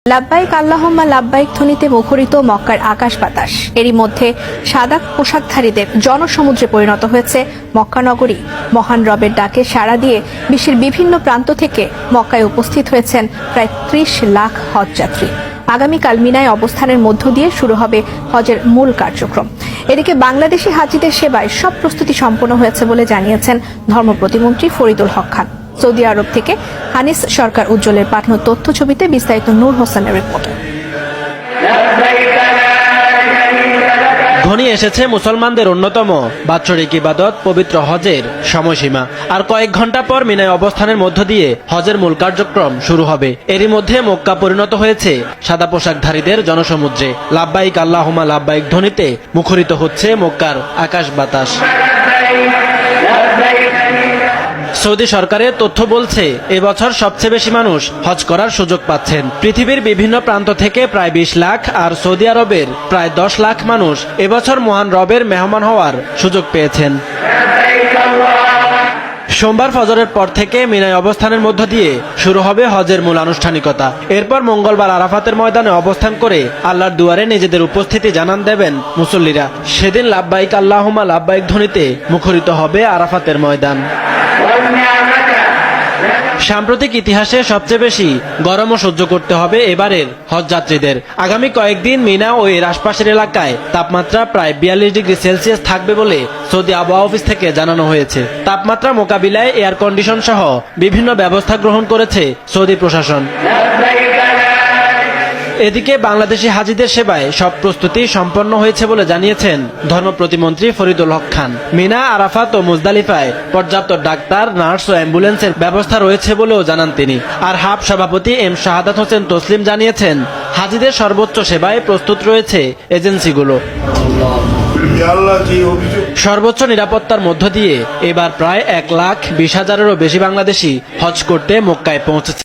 লাব্বাইক আল্লাহুম্মা লাব্বাইক ধ্বনিতে মুখরিত মক্কার আকাশ বাতাস। এরই মধ্যে সাদা পোশাকধারীদের জনসমুদ্রে পরিণত হয়েছে মক্কা নগরী। মহান রবের ডাকে সাড়া দিয়ে বিশ্বের বিভিন্ন প্রান্ত থেকে মক্কায় উপস্থিত হয়েছেন প্রায় ৩০ লাখ হজযাত্রী। আগামীকাল মিনায় অবস্থানের মধ্য দিয়ে শুরু হবে হজের মূল কার্যক্রম। এদিকে বাংলাদেশি হাজিদের সেবায় সব প্রস্তুতি সম্পন্ন হয়েছে বলে জানিয়েছেন ধর্ম প্রতিমন্ত্রী ফরিদুল হক খান। সৌদি আরব থেকে হানিস সরকার উজ্জ্বলের পাঠানো তথ্য ছবিতে বিস্তারিত নূর হোসেনের রিপোর্ট। ঘনিয়ে এসেছে মুসলমানদের অন্যতম বাৎসরিক ইবাদত পবিত্র হজের সময়সীমা। আর কয়েক ঘন্টা পর মিনায় অবস্থানের মধ্য দিয়ে হজের মূল কার্যক্রম শুরু হবে। এরই মধ্যে মক্কা পরিণত হয়েছে সাদা পোশাকধারীদের জনসমুদ্রে। লাব্বাইক আল্লাহুম্মা লাব্বাইক ধ্বনিতে মুখরিত হচ্ছে মক্কার আকাশ বাতাস। সৌদি সরকারের তথ্য বলছে, এবছর সবচেয়ে বেশি মানুষ হজ করার সুযোগ পাচ্ছেন। পৃথিবীর বিভিন্ন প্রান্ত থেকে প্রায় ২০ লাখ আর সৌদি আরবের প্রায় ১০ লাখ মানুষ এবছর মহান রবের মেহমান হওয়ার সুযোগ পেয়েছেন। সোমবার ফজরের পর থেকে মিনায় অবস্থানের মধ্য দিয়ে শুরু হবে হজের মূল আনুষ্ঠানিকতা। এরপর মঙ্গলবার আরাফাতের ময়দানে অবস্থান করে আল্লাহর দুয়ারে নিজেদের উপস্থিতি জানান দেবেন মুসল্লিরা। সেদিন লাব্বাইক আল্লাহুম্মা লাব্বাইক ধ্বনিতে মুখরিত হবে আরাফাতের ময়দান। সাম্প্রতিক ইতিহাসে সবচেয়ে বেশি গরমও সহ্য করতে হবে এবারের হজযাত্রীদের। আগামী কয়েকদিন মিনা ও এর আশপাশের এলাকায় তাপমাত্রা প্রায় ৪২ ডিগ্রি সেলসিয়াস থাকবে বলে সৌদি আবহাওয়া অফিস থেকে জানানো হয়েছে। তাপমাত্রা মোকাবিলায় এয়ার কন্ডিশন সহ বিভিন্ন ব্যবস্থা গ্রহণ করেছে সৌদি প্রশাসন। এদিকে বাংলাদেশি হাজিদের সেবায় সব প্রস্তুতি সম্পন্ন হয়েছে বলে জানিয়েছেন ধর্ম প্রতিমন্ত্রী ফরিদুল হক খান। মিনা, আরাফাত ও মুজদালিফায় পর্যাপ্ত ডাক্তার, নার্স ও অ্যাম্বুলেন্সের ব্যবস্থা রয়েছে বলেও জানান তিনি। আর হাব সভাপতি এম শাহাদাত হোসেন তসলিম জানিয়েছেন, হাজিদের সর্বোচ্চ সেবায় প্রস্তুত রয়েছে এজেন্সিগুলো। সর্বোচ্চ নিরাপত্তার মধ্য দিয়ে এবার প্রায় ১,২০,০০০-এরও বেশি বাংলাদেশি হজ করতে মক্কায় পৌঁছেছে।